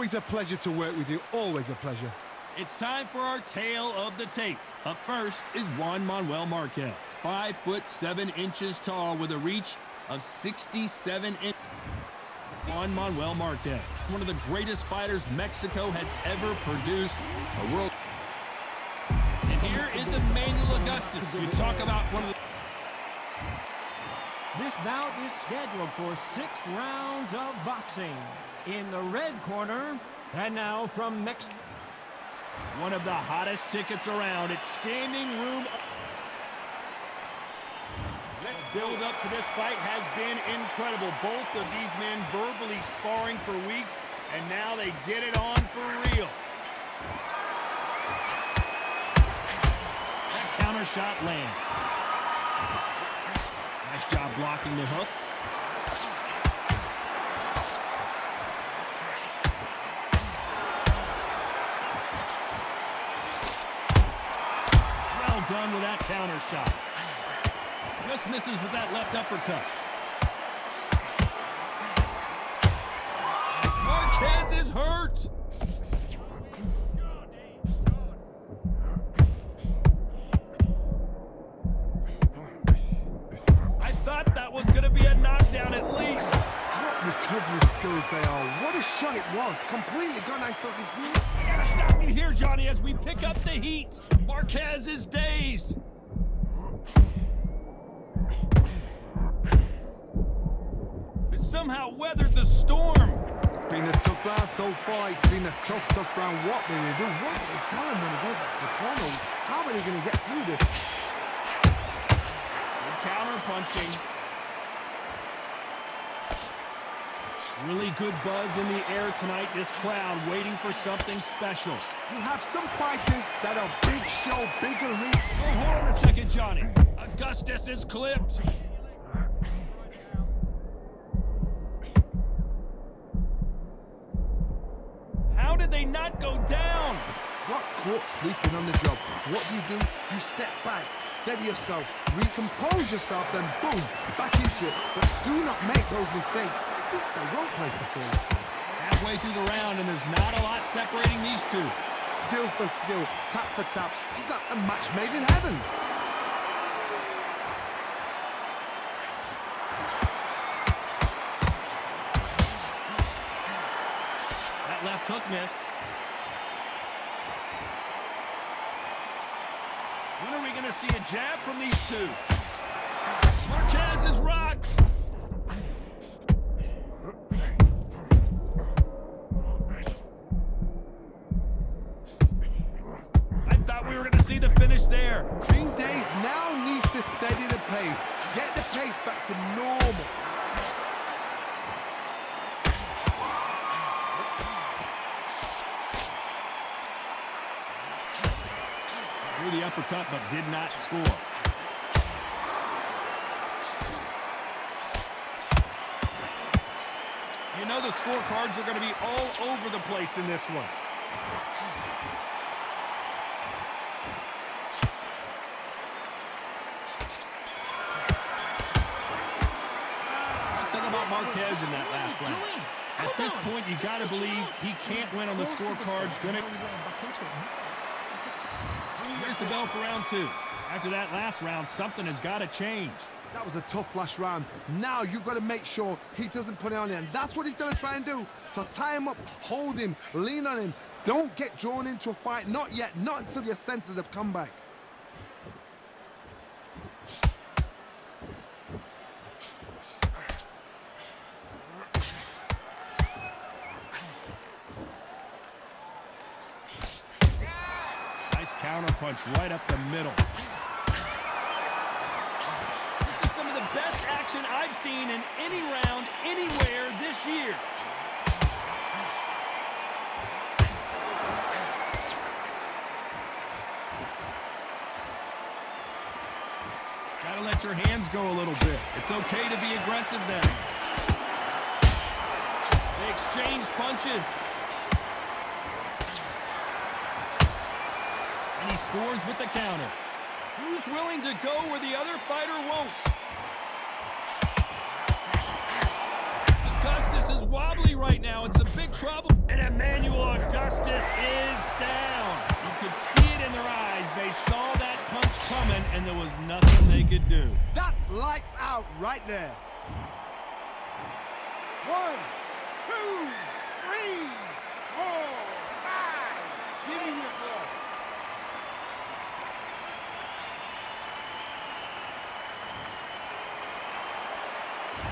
Always a pleasure to work with you. Always a pleasure. It's time for our tale of the tape. Up first is Juan Manuel Marquez. 5'7" tall with a reach of 67 inches. Juan Manuel Marquez, one of the greatest fighters Mexico has ever produced. A world. And here is Emanuel Augustus. We talk about one of the... This bout is scheduled for 6 rounds of boxing. In the red corner, and now from Mexico. One of the hottest tickets around. It's standing room. The build up to this fight has been incredible. Both of these men verbally sparring for weeks, and now they get it on for real. That counter shot lands. Nice job blocking the hook. Well done with that counter shot. Just misses with that left uppercut. Marquez is hurt. I thought that was going to be a knockdown at least. What recovery skills they are. What a shot it was. Completely gone. I thought this... You gotta stop me here, Johnny, as we pick up the heat. Marquez is dazed. But somehow weathered the storm. It's been a tough round so far. It's been a tough round. What will they do? What do they tell them when they go back to the corner? How are they going to get through this? Good counter punching. Really good buzz in the air tonight. This crowd waiting for something special. You have some fighters that are big show, bigger reach. Oh, hold on a second, Johnny. Augustus is clipped. How did they not go down? Got caught sleeping on the job. What do? You step back, steady yourself, recompose yourself, then boom, back into it. But do not make those mistakes. This is the wrong place to feel this thing. Halfway through the round, and there's not a lot separating these two. Skill for skill, tap for tap. It's like a match made in heaven. That left hook missed. When are we going to see a jab from these two? Marquez is rocked. We were going to see the finish there. Green Days now needs to steady the pace. Get the pace back to normal. Threw the uppercut, but did not score. You know the scorecards are going to be all over the place in this one. Marquez in that last round. At this point, you got to believe he can't win on the scorecards. Here's the bell for round 2. After that last round, something has got to change. That was a tough last round. Now you've got to make sure he doesn't put it on him. That's what he's going to try and do. So tie him up, hold him, lean on him. Don't get drawn into a fight. Not yet. Not until your senses have come back. Counter punch right up the middle. This is some of the best action I've seen in any round, anywhere this year. Gotta let your hands go a little bit. It's okay to be aggressive then. They exchange punches. And he scores with the counter. Who's willing to go where the other fighter won't? Augustus is wobbly right now. It's a big trouble. And Emanuel one, and there was nothing they could do. That's lights out right there. 1, 2, 3, 4, 5. Give me your ball.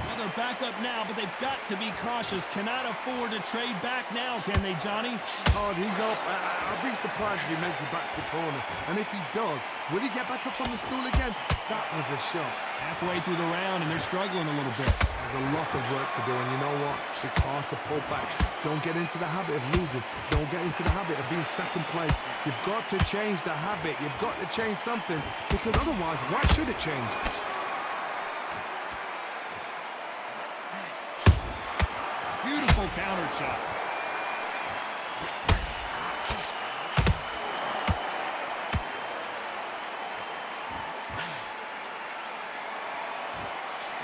Well, they're back up now, but they've got to be cautious. Cannot afford to trade back now, can they, Johnny? Oh, he's up. I'll be surprised if he makes it back to the corner. And if he does, will he get back up on the stool again? That was a shot. Halfway through the round, and they're struggling a little bit. There's a lot of work to do, and you know what? It's hard to pull back. Don't get into the habit of losing. Don't get into the habit of being second place. You've got to change the habit. You've got to change something, because otherwise, why should it change? Beautiful counter shot.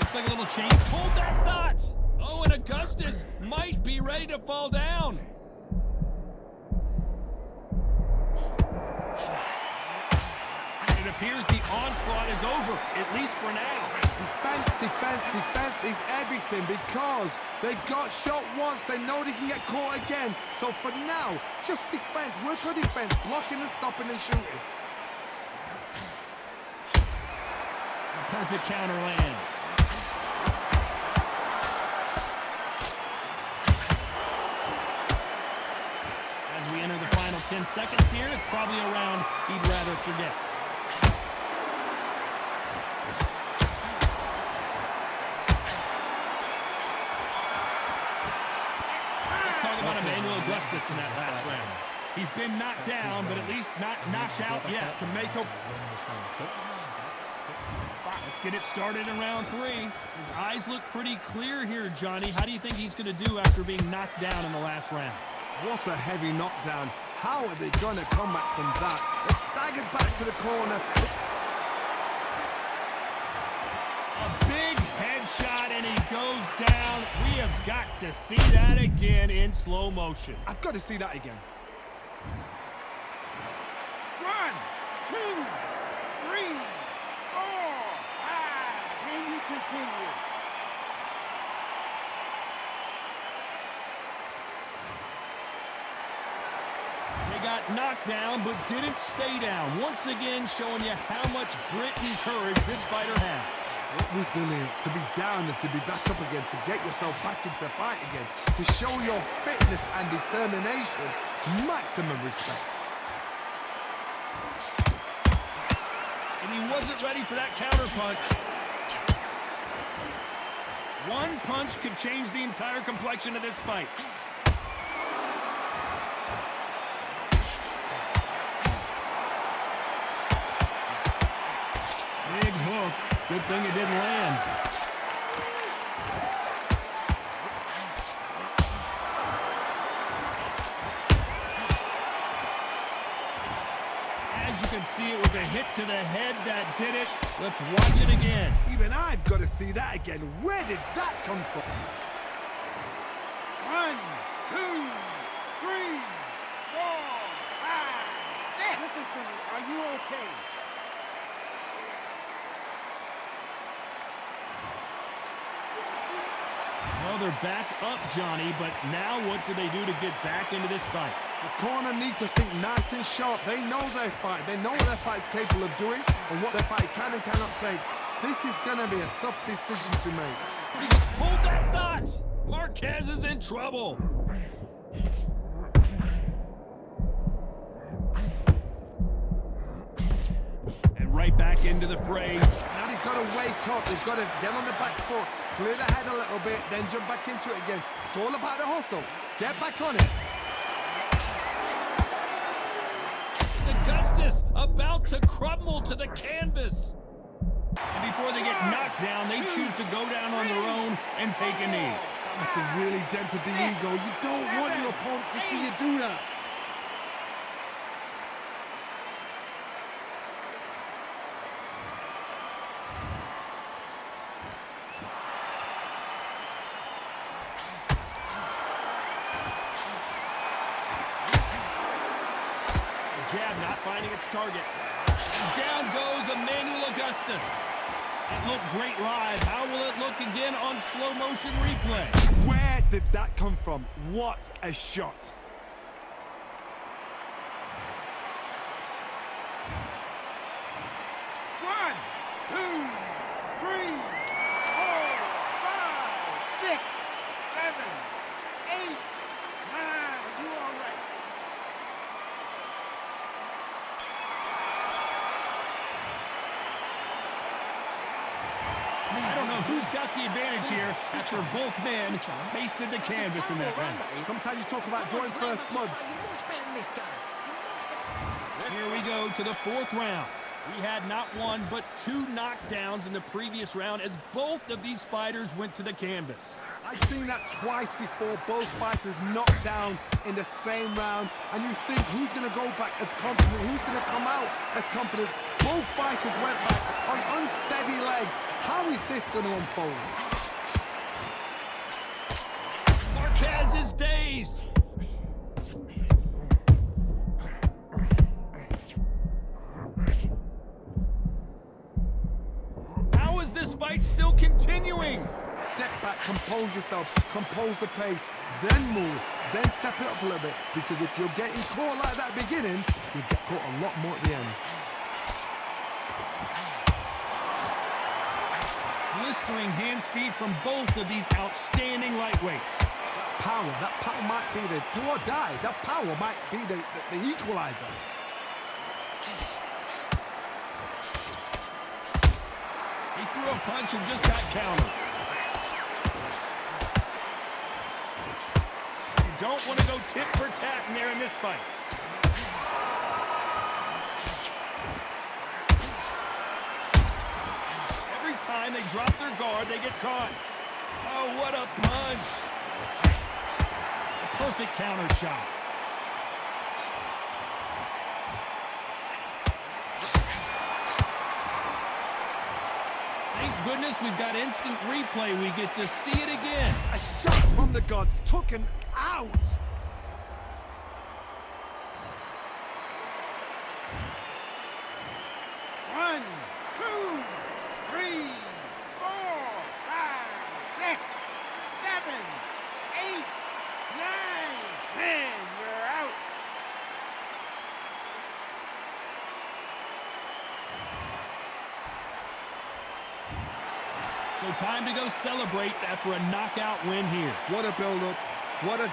Looks like a little change. Hold that thought. Oh, and Augustus might be ready to fall down. It appears the onslaught is over, at least for now. Defense, defense, defense is everything, because they got shot once. They know they can get caught again. So for now, just defense. Work on defense, blocking and stopping and shooting. Perfect counter lands. As we enter the final 10 seconds here, it's probably a round he'd rather forget. About Emanuel Augustus in that last round. He's been knocked down, but at least not knocked out yet. To make a... Let's get it started in round 3. His eyes look pretty clear here, Johnny. How do you think he's going to do after being knocked down in the last round? What a heavy knockdown. How are they going to come back from that? They staggered back to the corner. A big headshot, and he goes down. We have got to see that again in slow motion. I've got to see that again. 1, 2, 3, 4, 5. Can you continue? They got knocked down, but didn't stay down. Once again, showing you how much grit and courage this fighter has. Resilience, to be down and to be back up again, to get yourself back into fight again, to show your fitness and determination. Maximum respect. And he wasn't ready for that counter punch. One punch could change the entire complexion of this fight. Big hook. Good thing it didn't land. As you can see, it was a hit to the head that did it. Let's watch it again. Even I've got to see that again. Where did that come from? 1, 2, 3, 4, 5, 6. Listen to me. Are you okay? Well, they're back up, Johnny, but now what do they do to get back into this fight? The corner need to think nice and sharp. They know their fight. They know what their fight's capable of doing and what their fight can and cannot take. This is going to be a tough decision to make. Hold that thought! Marquez is in trouble. And right back into the fray. Now they've got to wake up. They've got to get on the back foot, clear the head a little bit, then jump back into it again. It's all about the hustle. Get back on it. Augustus about to crumble to the canvas. And before they get knocked down, they choose to go down on their own and take a knee. That's really dented the ego. You don't want your opponent to see you do that. Jab not finding its target. Down goes Emanuel Augustus. It looked great live. How will it look again on slow motion replay? Where did that come from? What a shot. One, two, three, 4, 5, 6, 7, 8, 9. You all right? I don't know who's got the advantage here after both men tasted the canvas in that round. Sometimes you talk about drawing first blood. Here we go to the fourth round. We had not one but 2 knockdowns in the previous round as both of these fighters went to the canvas. I've seen that twice before, both fighters knocked down in the same round, and you think who's going to go back as confident, who's going to come out as confident. Both fighters went back on unsteady legs. How is this going to unfold? Marquez is dazed. How is this fight still continuing? Step back, compose yourself, compose the pace, then move, then step it up a little bit. Because if you're getting caught like that beginning, you get caught a lot more at the end. Blistering hand speed from both of these outstanding lightweights. That power might be the do or die. That power might be the equalizer. He threw a punch and just got countered. You don't want to go tit for tat in there in this fight. Every time they drop their guard, they get caught. Oh, what a punch. A perfect counter shot. Thank goodness we've got instant replay. We get to see it again. A shot from the gods took him out. One, two, three, 4, 5, 6, 7, 8, 9, 10. You're out. So time to go celebrate after a knockout win here. What a build-up. What a